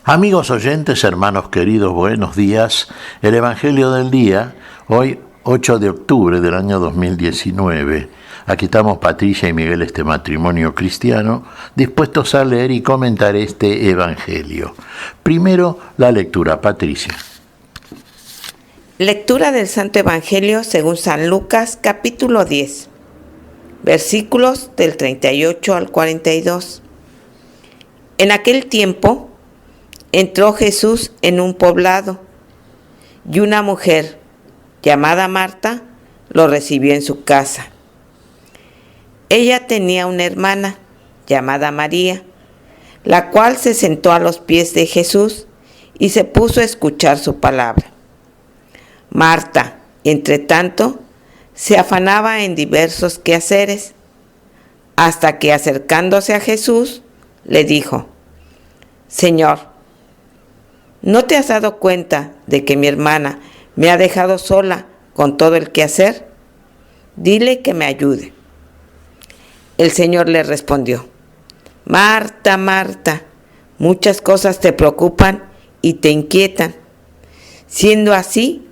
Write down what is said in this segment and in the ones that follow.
Amigos oyentes, hermanos queridos, buenos días. El Evangelio del día, hoy 8 de octubre del año 2019. Aquí estamos Patricia y Miguel, este matrimonio cristiano, dispuestos a leer y comentar este Evangelio. Primero, la lectura. Patricia. Lectura del Santo Evangelio según San Lucas, capítulo 10, versículos del 38 al 42. En aquel tiempo, entró Jesús en un poblado, y una mujer, llamada Marta, lo recibió en su casa. Ella tenía una hermana, llamada María, la cual se sentó a los pies de Jesús y se puso a escuchar su palabra. Marta, entre tanto, se afanaba en diversos quehaceres, hasta que acercándose a Jesús, le dijo: Señor, ¿no te has dado cuenta de que mi hermana me ha dejado sola con todo el quehacer? Dile que me ayude. El Señor le respondió: Marta, Marta, muchas cosas te preocupan y te inquietan, siendo así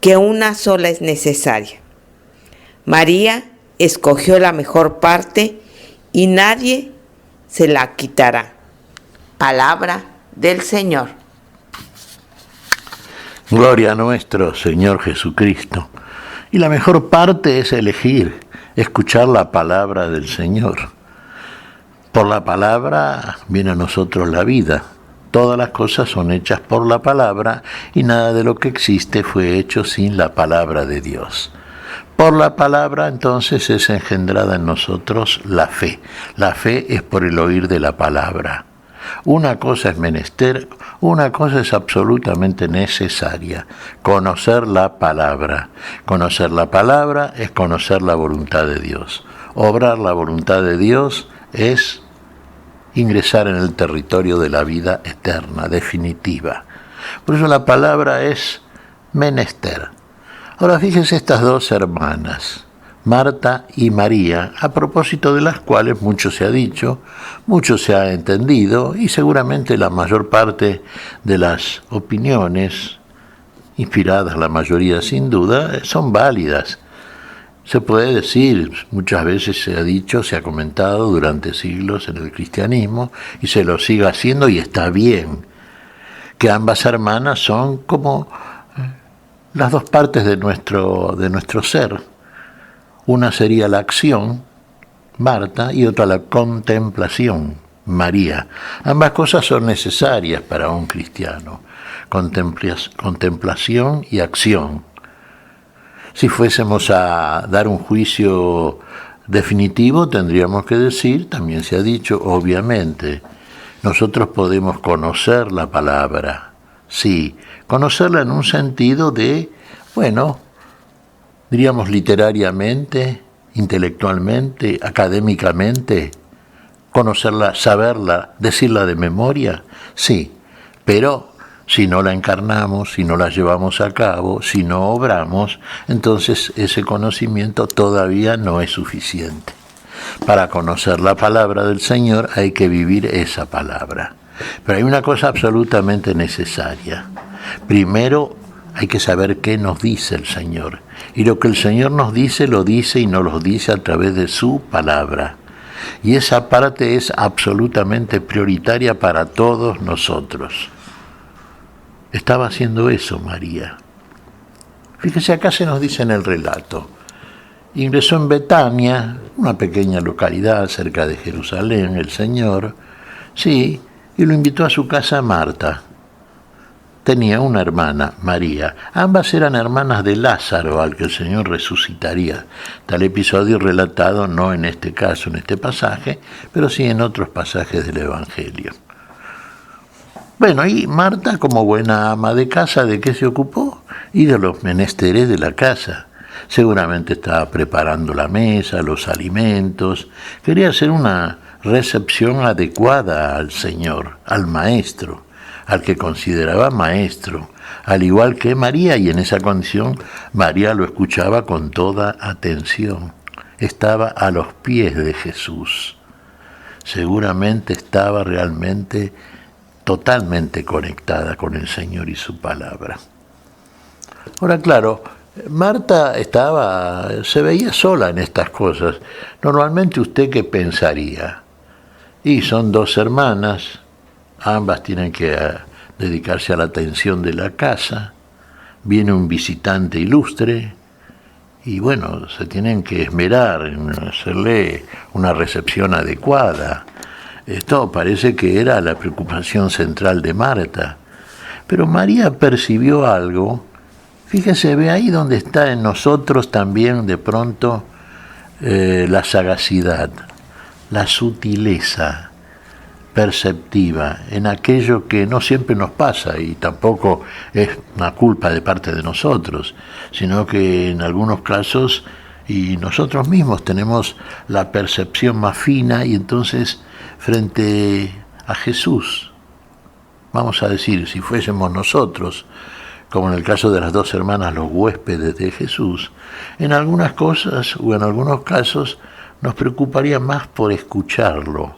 que una sola es necesaria. María escogió la mejor parte y nadie se la quitará. Palabra del Señor. Gloria a nuestro Señor Jesucristo. Y la mejor parte es elegir, escuchar la palabra del Señor. Por la palabra viene a nosotros la vida. Todas las cosas son hechas por la palabra y nada de lo que existe fue hecho sin la palabra de Dios. Por la palabra entonces es engendrada en nosotros la fe. La fe es por el oír de la palabra. Una cosa es menester, una cosa es absolutamente necesaria: conocer la palabra. Conocer la palabra es conocer la voluntad de Dios. Obrar la voluntad de Dios es ingresar en el territorio de la vida eterna, definitiva. Por eso la palabra es menester. Ahora fíjense estas dos hermanas, Marta y María, a propósito de las cuales mucho se ha dicho, mucho se ha entendido y seguramente la mayor parte de las opiniones, inspiradas la mayoría sin duda, son válidas. Se puede decir, muchas veces se ha dicho, se ha comentado durante siglos en el cristianismo y se lo sigue haciendo y está bien, que ambas hermanas son como las dos partes de nuestro ser. Una sería la acción, Marta, y otra la contemplación, María. Ambas cosas son necesarias para un cristiano, contemplación y acción. Si fuésemos a dar un juicio definitivo, tendríamos que decir, también se ha dicho, obviamente, nosotros podemos conocer la palabra, sí, conocerla en un sentido de, diríamos literariamente, intelectualmente, académicamente, conocerla, saberla, decirla de memoria, sí, pero si no la encarnamos, si no la llevamos a cabo, si no obramos, entonces ese conocimiento todavía no es suficiente. Para conocer la palabra del Señor hay que vivir esa palabra. Pero hay una cosa absolutamente necesaria. Primero hay que saber qué nos dice el Señor. Y lo que el Señor nos dice, lo dice y nos lo dice a través de su palabra. Y esa parte es absolutamente prioritaria para todos nosotros. Estaba haciendo eso María. Fíjese, acá se nos dice en el relato: ingresó en Betania, una pequeña localidad cerca de Jerusalén, el Señor, sí, y lo invitó a su casa a Marta. Tenía una hermana, María. Ambas eran hermanas de Lázaro, al que el Señor resucitaría. Tal episodio relatado no en este caso, en este pasaje, pero sí en otros pasajes del Evangelio. Bueno, y Marta, como buena ama de casa, ¿de qué se ocupó? Y de los menesteres de la casa. Seguramente estaba preparando la mesa, los alimentos. Quería hacer una recepción adecuada al Señor, al Maestro, al que consideraba maestro, al igual que María, y en esa condición María lo escuchaba con toda atención. Estaba a los pies de Jesús. Seguramente estaba realmente totalmente conectada con el Señor y su palabra. Ahora, claro, Marta se veía sola en estas cosas. Normalmente, ¿usted qué pensaría? Y son dos hermanas, ambas tienen que dedicarse a la atención de la casa, viene un visitante ilustre, y bueno, se tienen que esmerar en hacerle una recepción adecuada. Esto parece que era la preocupación central de Marta. Pero María percibió algo. Fíjese, ve ahí donde está en nosotros también de pronto la sagacidad, la sutileza perceptiva en aquello que no siempre nos pasa y tampoco es una culpa de parte de nosotros, sino que en algunos casos y nosotros mismos tenemos la percepción más fina y entonces frente a Jesús, vamos a decir, si fuésemos nosotros, como en el caso de las dos hermanas, los huéspedes de Jesús, en algunas cosas o en algunos casos nos preocuparía más por escucharlo.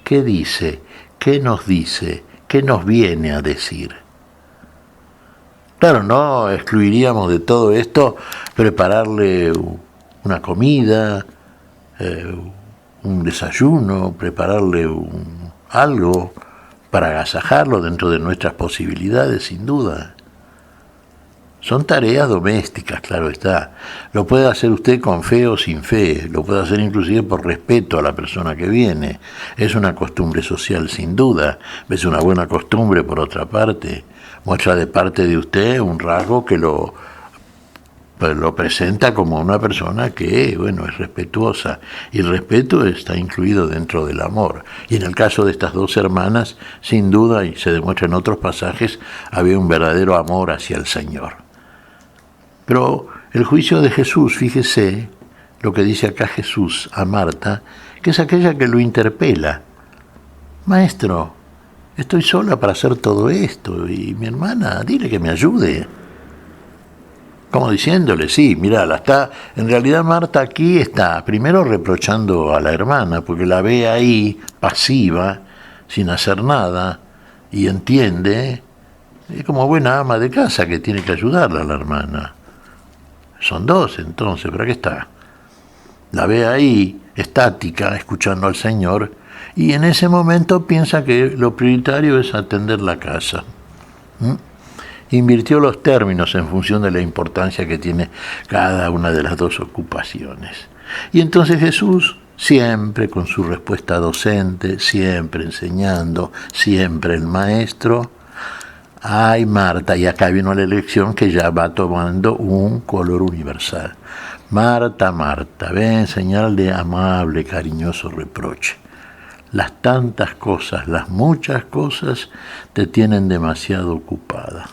¿Qué dice? ¿Qué nos dice? ¿Qué nos viene a decir? Claro, no excluiríamos de todo esto prepararle una comida, un desayuno, prepararle algo para agasajarlo dentro de nuestras posibilidades, sin duda. Son tareas domésticas, claro está. Lo puede hacer usted con fe o sin fe, lo puede hacer inclusive por respeto a la persona que viene. Es una costumbre social, sin duda. Es una buena costumbre, por otra parte. Muestra de parte de usted un rasgo que lo presenta como una persona que, bueno, es respetuosa. Y el respeto está incluido dentro del amor. Y en el caso de estas dos hermanas, sin duda, y se demuestra en otros pasajes, había un verdadero amor hacia el Señor. Pero el juicio de Jesús, fíjese lo que dice acá Jesús a Marta, que es aquella que lo interpela. Maestro, estoy sola para hacer todo esto, y mi hermana, dile que me ayude. Como diciéndole, sí, mirá, en realidad Marta aquí está primero reprochando a la hermana, porque la ve ahí pasiva, sin hacer nada, y entiende, es como buena ama de casa que tiene que ayudarla a la hermana. Son dos entonces, ¿para qué está? La ve ahí, estática, escuchando al Señor, y en ese momento piensa que lo prioritario es atender la casa. Invirtió los términos en función de la importancia que tiene cada una de las dos ocupaciones. Y entonces Jesús, siempre con su respuesta docente, siempre enseñando, siempre el maestro, ay Marta, y acá vino la lección que ya va tomando un color universal. Marta, Marta, ven señal de amable, cariñoso reproche. Las tantas cosas, las muchas cosas te tienen demasiado ocupada.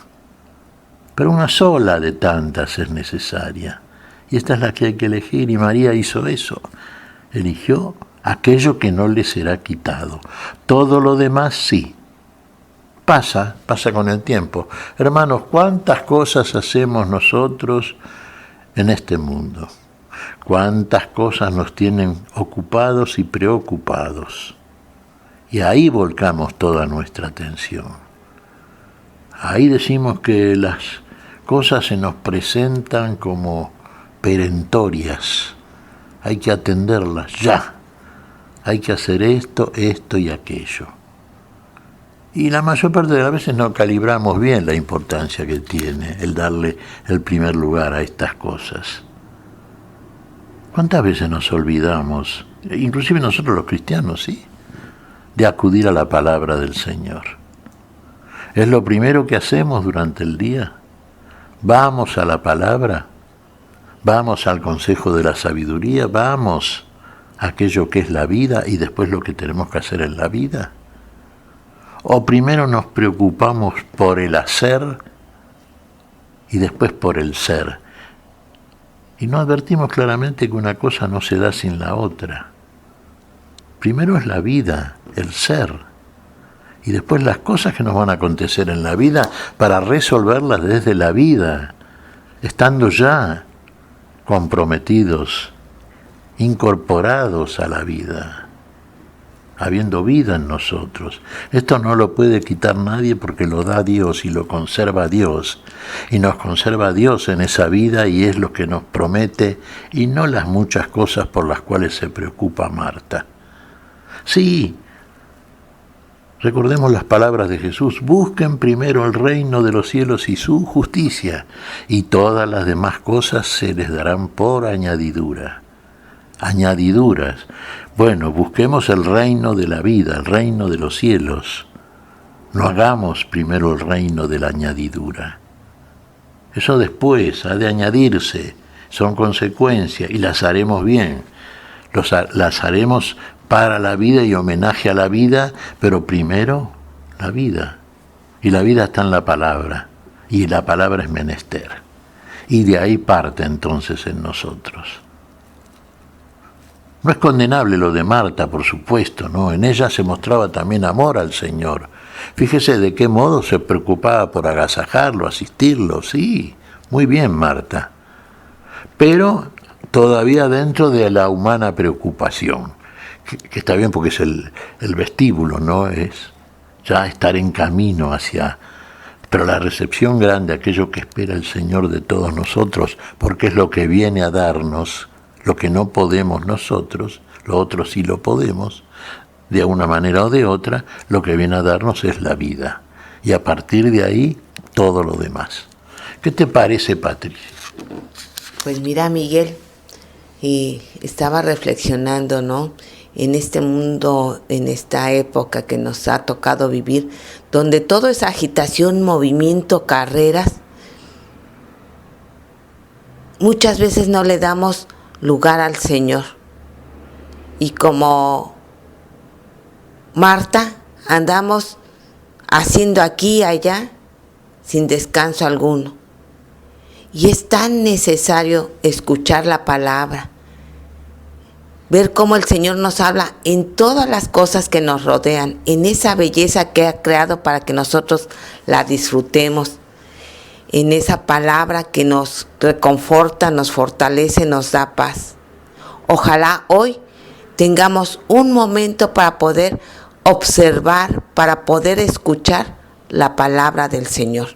Pero una sola de tantas es necesaria. Y esta es la que hay que elegir, y María hizo eso. Eligió aquello que no le será quitado. Todo lo demás sí. Pasa con el tiempo. Hermanos, ¿cuántas cosas hacemos nosotros en este mundo? ¿Cuántas cosas nos tienen ocupados y preocupados? Y ahí volcamos toda nuestra atención. Ahí decimos que las cosas se nos presentan como perentorias. Hay que atenderlas ya. Hay que hacer esto y aquello. Y la mayor parte de las veces no calibramos bien la importancia que tiene el darle el primer lugar a estas cosas. ¿Cuántas veces nos olvidamos, inclusive nosotros los cristianos, sí, de acudir a la palabra del Señor? ¿Es lo primero que hacemos durante el día? ¿Vamos a la palabra? ¿Vamos al consejo de la sabiduría? ¿Vamos a aquello que es la vida y después lo que tenemos que hacer en la vida? ¿O primero nos preocupamos por el hacer y después por el ser? Y no advertimos claramente que una cosa no se da sin la otra. Primero es la vida, el ser, y después las cosas que nos van a acontecer en la vida para resolverlas desde la vida, estando ya comprometidos, incorporados a la vida. habiendo vida en nosotros. Esto no lo puede quitar nadie porque lo da Dios y lo conserva Dios. Y nos conserva Dios en esa vida y es lo que nos promete y no las muchas cosas por las cuales se preocupa Marta. Sí, recordemos las palabras de Jesús: busquen primero el reino de los cielos y su justicia, y todas las demás cosas se les darán por añadidura. Añadiduras. Bueno, busquemos el reino de la vida, el reino de los cielos. No hagamos primero el reino de la añadidura. Eso después ha de añadirse, son consecuencias y las haremos bien. Las haremos para la vida y homenaje a la vida, pero primero la vida. Y la vida está en la palabra, y la palabra es menester. Y de ahí parte entonces en nosotros. No es condenable lo de Marta, por supuesto, ¿no? En ella se mostraba también amor al Señor. Fíjese de qué modo se preocupaba por agasajarlo, asistirlo. Sí, muy bien, Marta. Pero todavía dentro de la humana preocupación, que está bien porque es el vestíbulo, ¿no? Es ya estar en camino hacia... Pero la recepción grande, aquello que espera el Señor de todos nosotros, porque es lo que viene a darnos, lo que no podemos nosotros, lo otro sí lo podemos, de una manera o de otra, lo que viene a darnos es la vida. Y a partir de ahí, todo lo demás. ¿Qué te parece, Patricia? Pues mira, Miguel, estaba reflexionando, ¿no? En este mundo, en esta época que nos ha tocado vivir, donde todo es agitación, movimiento, carreras, muchas veces no le damos lugar al Señor. Y como Marta, andamos haciendo aquí y allá sin descanso alguno. Y es tan necesario escuchar la palabra, ver cómo el Señor nos habla en todas las cosas que nos rodean, en esa belleza que ha creado para que nosotros la disfrutemos, en esa palabra que nos reconforta, nos fortalece, nos da paz. Ojalá hoy tengamos un momento para poder observar, para poder escuchar la palabra del Señor.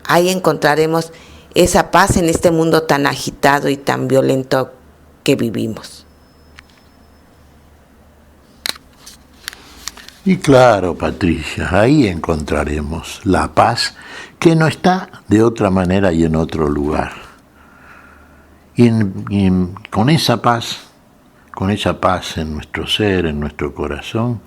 Ahí encontraremos esa paz en este mundo tan agitado y tan violento que vivimos. Y claro, Patricia, ahí encontraremos la paz que no está de otra manera y en otro lugar. Y con esa paz en nuestro ser, en nuestro corazón,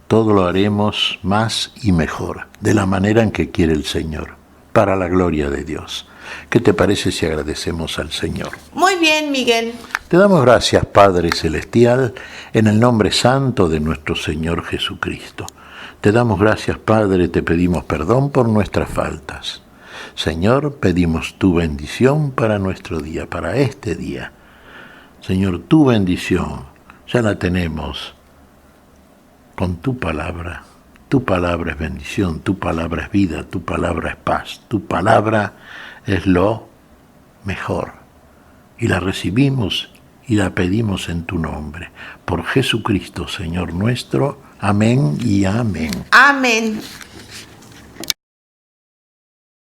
todo lo haremos más y mejor, de la manera en que quiere el Señor, para la gloria de Dios. ¿Qué te parece si agradecemos al Señor? Muy bien, Miguel. Te damos gracias, Padre Celestial, en el nombre santo de nuestro Señor Jesucristo. Te damos gracias, Padre, te pedimos perdón por nuestras faltas. Señor, pedimos tu bendición para nuestro día, para este día. Señor, tu bendición ya la tenemos con tu palabra. Tu palabra es bendición, tu palabra es vida, tu palabra es paz, tu palabra es lo mejor. Y la recibimos y la pedimos en tu nombre. Por Jesucristo, Señor nuestro. Amén y amén. Amén.